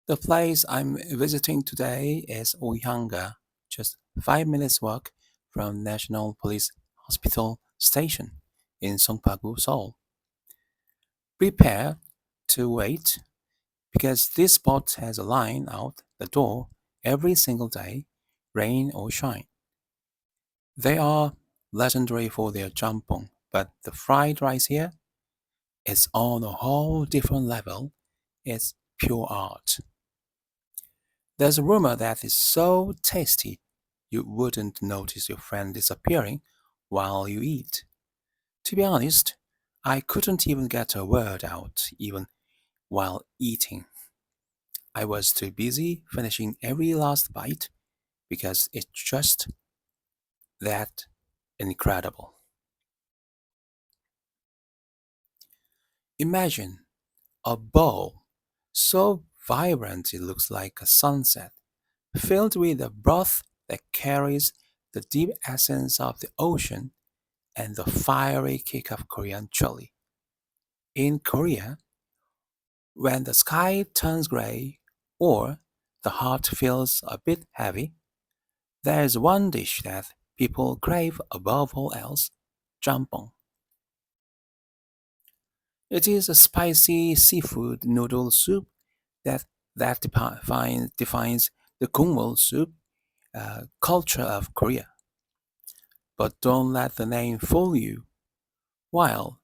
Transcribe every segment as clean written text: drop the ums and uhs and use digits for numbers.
The place I'm visiting today is Ohyanga, just 5 minutes walk from National Police Hospital Station in Songpagu, Seoul. Prepare to wait because this spot has a line out the door every single day, rain or shine. They are legendary for their jjampong, but the fried rice here is on a whole different level. It's pure art. There's a rumor that it's so tasty you wouldn't notice your friend disappearing while you eat. To be honest, I couldn't even get a word out even while eating. I was too busy finishing every last bite because it's just that incredible. Imagine a bowl so vibrant it looks like a sunset, filled with a broth that carries the deep essence of the ocean and the fiery kick of Korean chili. In Korea, when the sky turns gray or the heart feels a bit heavy, there is one dish that people crave above all else: jjampong. It is a spicy seafood noodle soup that defines the Kungwol soup culture of Korea. But don't let the name fool you. While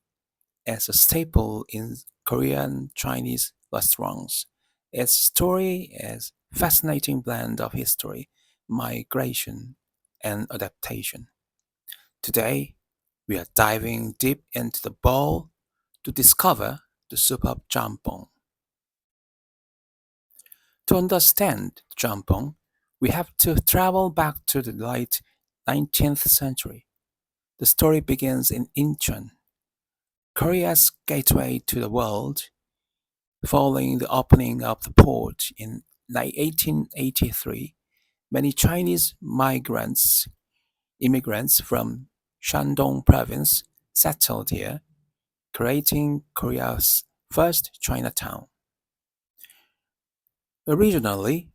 as a staple in Korean Chinese restaurants, its story is a fascinating blend of history, migration, and adaptation. Today, we are diving deep into the bowl to discover the superb jjampong. To understand jjampong, we have to travel back to the late 19th century. The story begins in Incheon, Korea's gateway to the world. Following the opening of the port in 1883, many Chinese immigrants from Shandong province settled here, creating Korea's first Chinatown. Originally,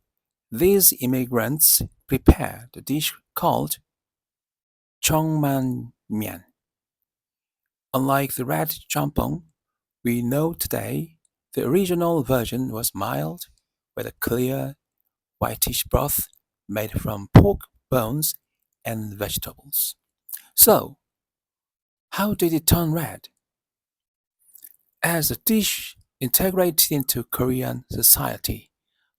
these immigrants prepared a dish called Chongman-mian. Unlike the red jjampong we know today, the original version was mild, with a clear, whitish broth made from pork bones and vegetables. So, how did it turn red? As the dish integrated into Korean society,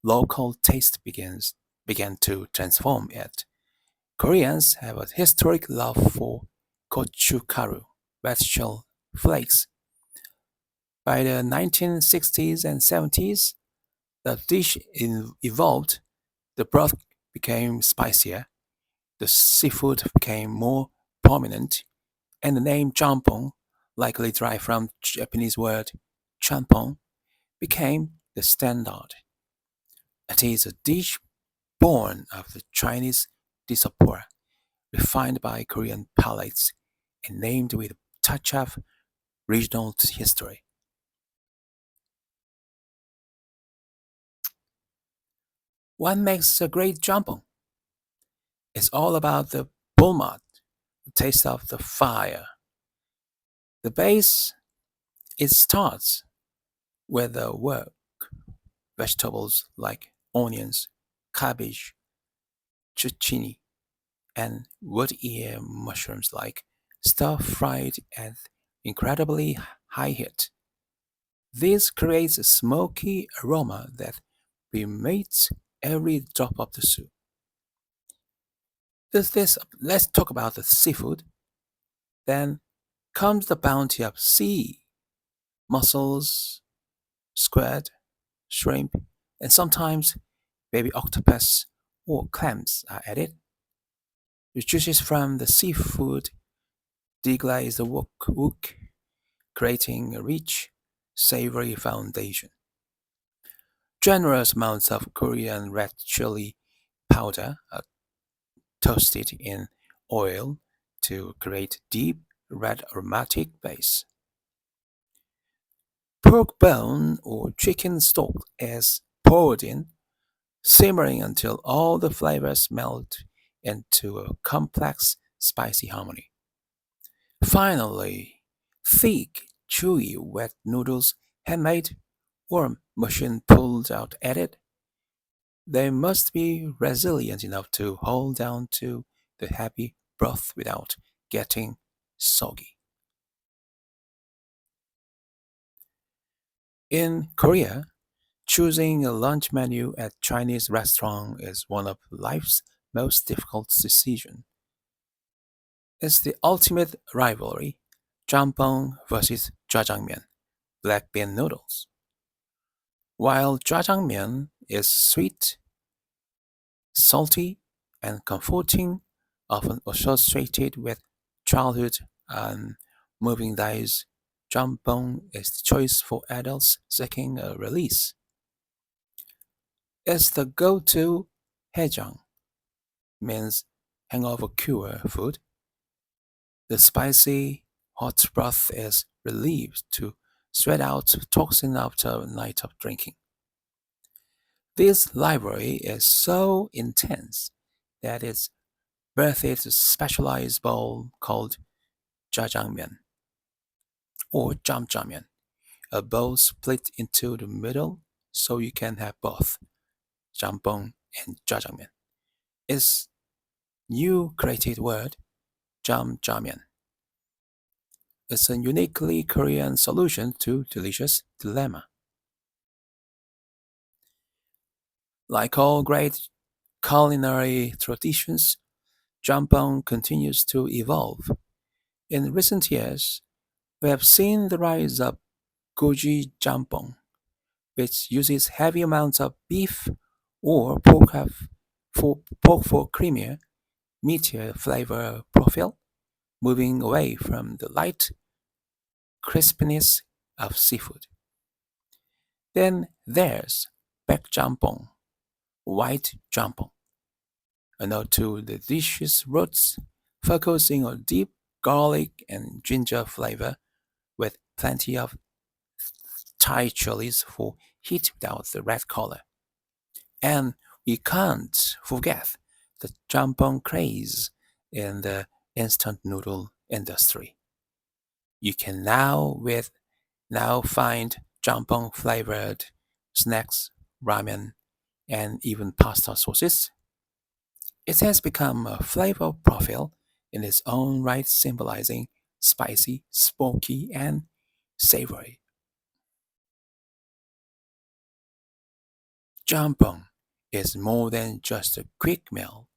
local taste began to transform it. Koreans have a historic love for gochugaru, vegetable flakes. By the 1960s and 70s, the dish evolved. The broth became spicier, the seafood became more prominent, and the name jjampong, likely derived from the Japanese word champong, became the standard. It is a dish born of the Chinese diaspora, refined by Korean palates, and named with a touch of regional history. What makes a great jjampong? It's all about the bulmat, the taste of the fire. The base, it starts with the work vegetables like onions, cabbage, zucchini, and wood ear mushrooms like stir-fried at incredibly high heat. This creates a smoky aroma that permeates every drop of the soup. Let's talk about the seafood. Then comes the bounty of sea, mussels, squid, shrimp, and sometimes baby octopus or clams are added. The juices from the seafood deglaze the wok, creating a rich, savory foundation. Generous amounts of Korean red chili powder are toasted in oil to create deep red aromatic base. Pork bone or chicken stock is poured in, simmering until all the flavors melt into a complex, spicy harmony. Finally, thick, chewy, wet noodles, handmade or machine pulled out added. They must be resilient enough to hold down to the heavy broth without getting soggy. In Korea, choosing a lunch menu at Chinese restaurant is one of life's most difficult decisions. It's the ultimate rivalry, jjampong versus jjajangmyeon, black bean noodles. While jjajangmyeon is sweet, salty, and comforting, often associated with childhood and moving days, jjampong is the choice for adults seeking a release. It's the go-to haejang, means hangover cure food. The spicy hot broth is relieved to sweat out toxin after a night of drinking. This library is so intense that it's birthed a specialized bowl called jjajangmyeon or jamjamyeon, a bowl split into the middle so you can have both jampong and jjajangmyeon. Its new created word, jamjamyeon, is a uniquely Korean solution to delicious dilemma. Like all great culinary traditions, jampong continues to evolve. In recent years, we have seen the rise of goji jampong, which uses heavy amounts of beef or pork for creamier, meatier flavor profile, moving away from the light crispiness of seafood. Then there's baek jampong, white jampong, a nod to the dish's roots, focusing on deep garlic and ginger flavor with plenty of Thai chilies for heat without the red color. And we can't forget the jjampong craze in the instant noodle industry. You can now find jjampong flavored snacks, ramen, and even pasta sauces. It has become a flavor profile in its own right, symbolizing spicy, smoky, and savory. Jjampong is more than just a quick meal.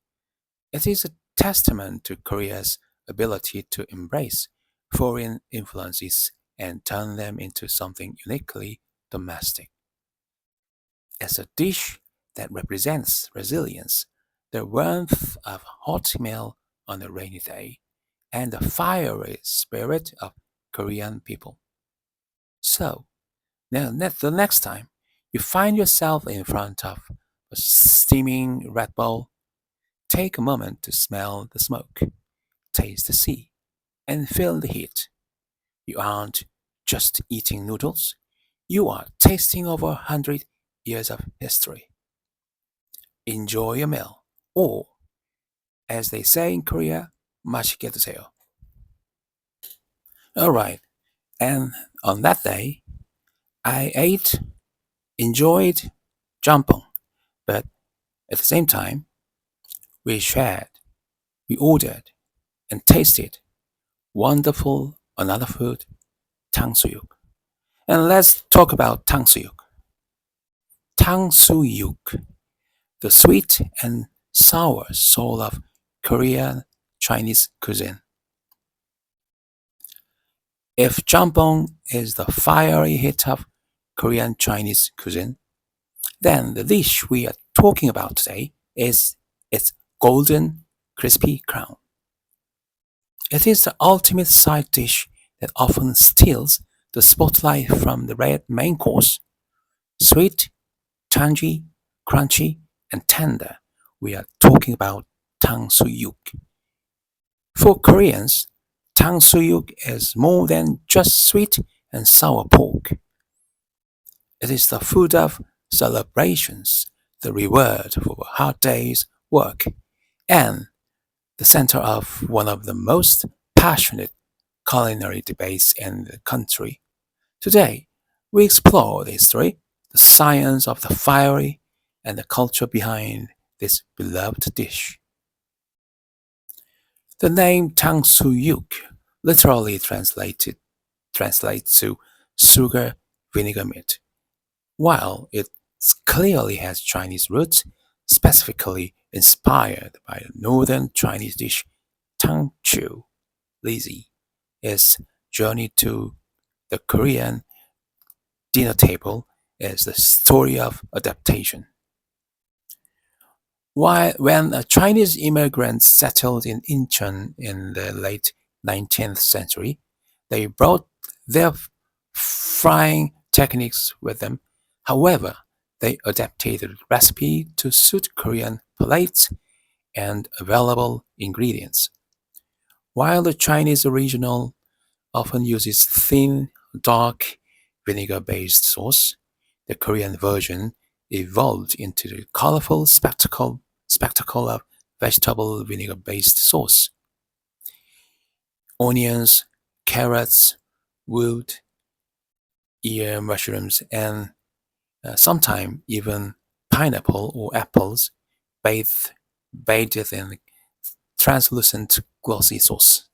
It is a testament to Korea's ability to embrace foreign influences and turn them into something uniquely domestic. As a dish that represents resilience, the warmth of hot meal on a rainy day, and the fiery spirit of Korean people. So, now the next time you find yourself in front of a steaming Red Bull, take a moment to smell the smoke, taste the sea, and feel the heat. You aren't just eating noodles, you are tasting over 100 years of history. Enjoy your meal, or as they say in Korea, 맛있게 드세요. Alright, and on that day, I ate, enjoyed jjampong, but at the same time, we shared, we ordered, and tasted wonderful another food, 탕수육. And let's talk about 탕수육. 탕수육, the sweet and sour soul of Korean Chinese cuisine. If jjampong is the fiery heat of Korean Chinese cuisine, then the dish we are talking about today is its golden, crispy crown. It is the ultimate side dish that often steals the spotlight from the red main course. Sweet, tangy, crunchy, and tender, we are talking about 탕수육. For Koreans, 탕수육 is more than just sweet and sour pork. It is the food of celebrations, the reward for a hard day's work, and the center of one of the most passionate culinary debates in the country. Today, we explore the history, the science of the fiery, and the culture behind this beloved dish. The name Tangsuyuk literally translates to sugar vinegar meat. While it clearly has Chinese roots, specifically inspired by the northern Chinese dish Tangchu, Lizzie, its journey to the Korean dinner table is the story of adaptation. When Chinese immigrants settled in Incheon in the late 19th century, they brought their frying techniques with them. However, they adapted the recipe to suit Korean palates and available ingredients. While the Chinese original often uses thin, dark, vinegar-based sauce, the Korean version evolved into the colorful spectacle of vegetable vinegar-based sauce. Onions, carrots, wood, ear mushrooms, and sometimes even pineapple or apples bathed in translucent glossy sauce.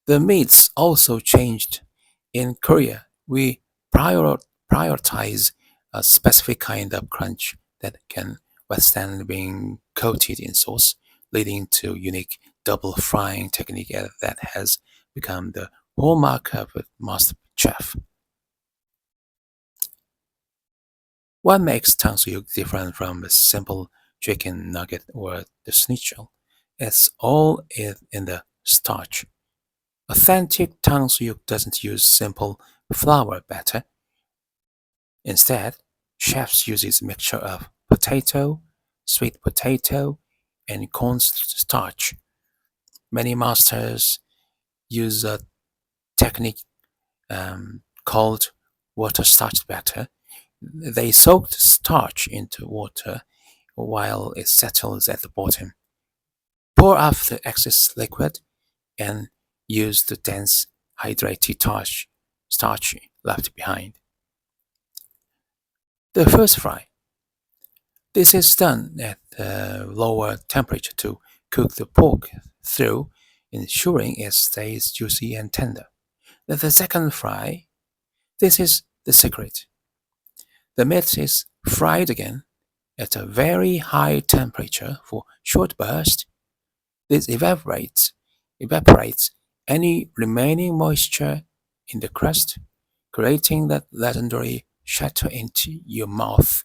The meats also changed. In Korea, we prioritize a specific kind of crunch that can withstand being coated in sauce, leading to unique double frying technique that has become the hallmark of a master chef. What makes 탕수육 different from a simple chicken nugget or the schnitzel? It's all in the starch. Authentic 탕수육 doesn't use simple flour batter. Instead, chefs use a mixture of potato, sweet potato, and cornstarch. Many masters use a technique called water starch batter. They soak the starch into water while it settles at the bottom. Pour off the excess liquid and use the dense hydrated starch left behind. The first fry. This is done at a lower temperature to cook the pork through, ensuring it stays juicy and tender. The second fry. This is the secret. The meat is fried again at a very high temperature for short bursts. This evaporates any remaining moisture in the crust, creating that legendary shatter into your mouth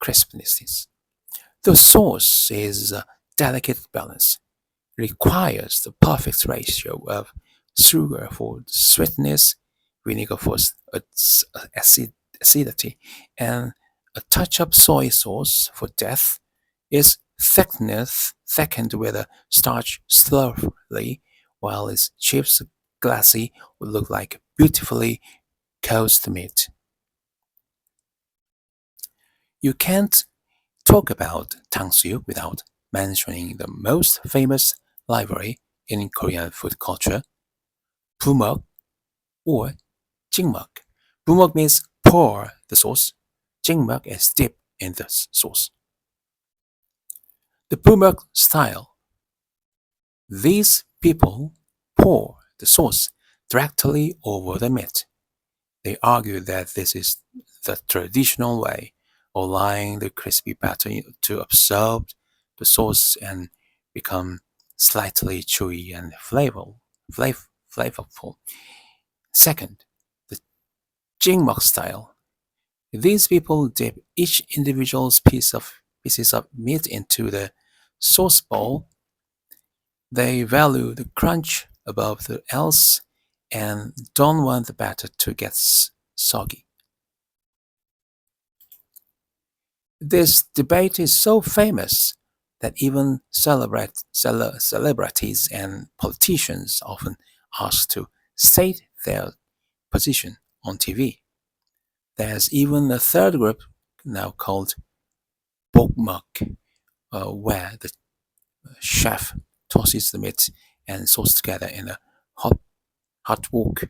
crispness. The sauce is a delicate balance, requires the perfect ratio of sugar for sweetness, vinegar for acidity, and a touch of soy sauce for depth. Its thickness thickened with a starch slowly, while its chips glassy would look like beautifully coated meat. You can't talk about 탕수육 without mentioning the most famous library in Korean food culture, bumuk or jingmuk. Bumuk means pour the sauce. Jingmuk is dip in the sauce. The bumuk style. These people pour the sauce directly over the meat. They argue that this is the traditional way, allowing the crispy batter to absorb the sauce and become slightly chewy and flavorful. Second, the jingmok style. These people dip each individual pieces of meat into the sauce bowl. They value the crunch above the else and don't want the batter to get soggy. This debate is so famous that even celebrities and politicians often ask to state their position on TV. There's even a third group now called bokmuk, where the chef tosses the meat and sauce together in a hot hot wok,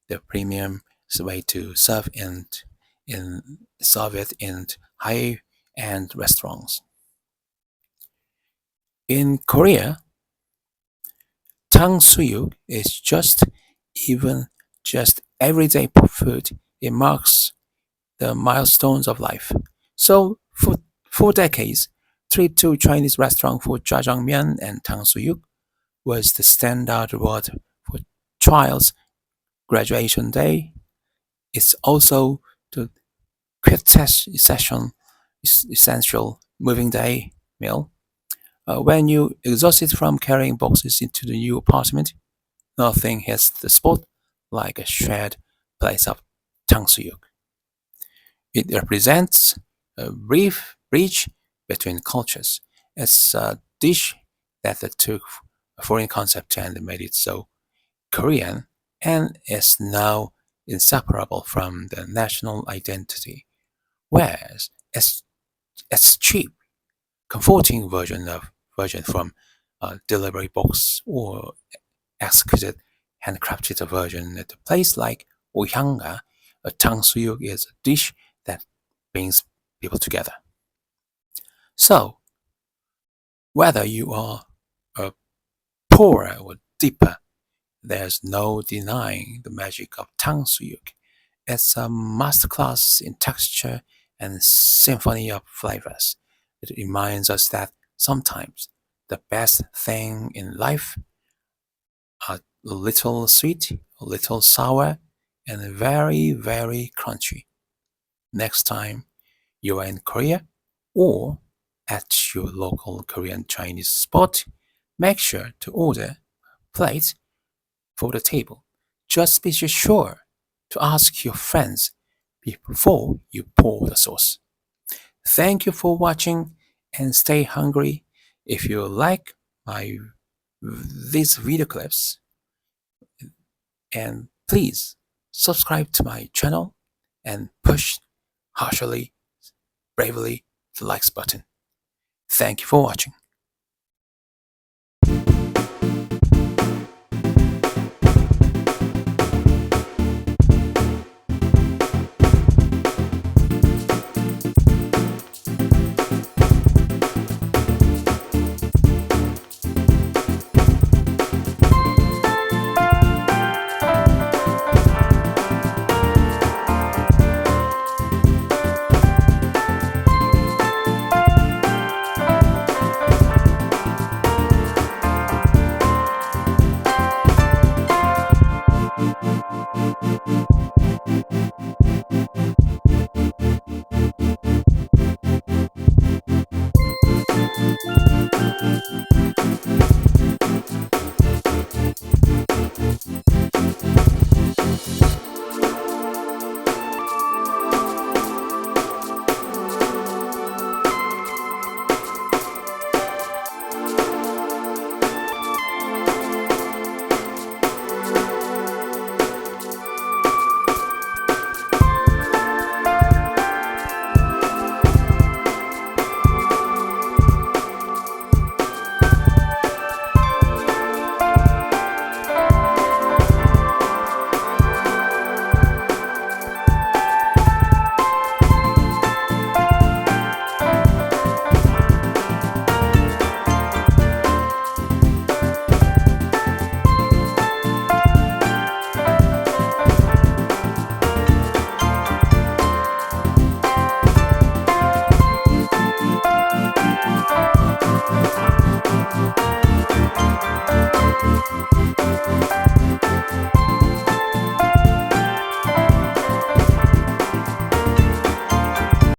the premium way to serve it in high-end restaurants. In Korea, 탕수육 is even just everyday food. It marks the milestones of life. So for 4 decades, trip to Chinese restaurant for jjajangmyeon and 탕수육 was the standard reward for child's graduation day. It's also the quintessential essential moving day meal. When you exhausted from carrying boxes into the new apartment, nothing hits the spot like a shared place of 탕수육. It represents a brief bridge between cultures. It's a dish that took a foreign concept and made it so Korean and is now inseparable from the national identity. Whereas it's cheap, comforting version from a delivery box or exquisite handcrafted version at a place like Ohyanga, a 탕수육 is a dish that brings people together. So, whether you are a poorer or deeper, there's no denying the magic of 탕수육. It's a masterclass in texture and symphony of flavors. It reminds us that sometimes the best thing in life are a little sweet, a little sour, and very, very crunchy. Next time you are in Korea or at your local Korean Chinese spot, make sure to order plates for the table. Just be sure to ask your friends before you pour the sauce. Thank you for watching and stay hungry. If you like these video clips, and please subscribe to my channel and push harshly, bravely the likes button. Thank you for watching.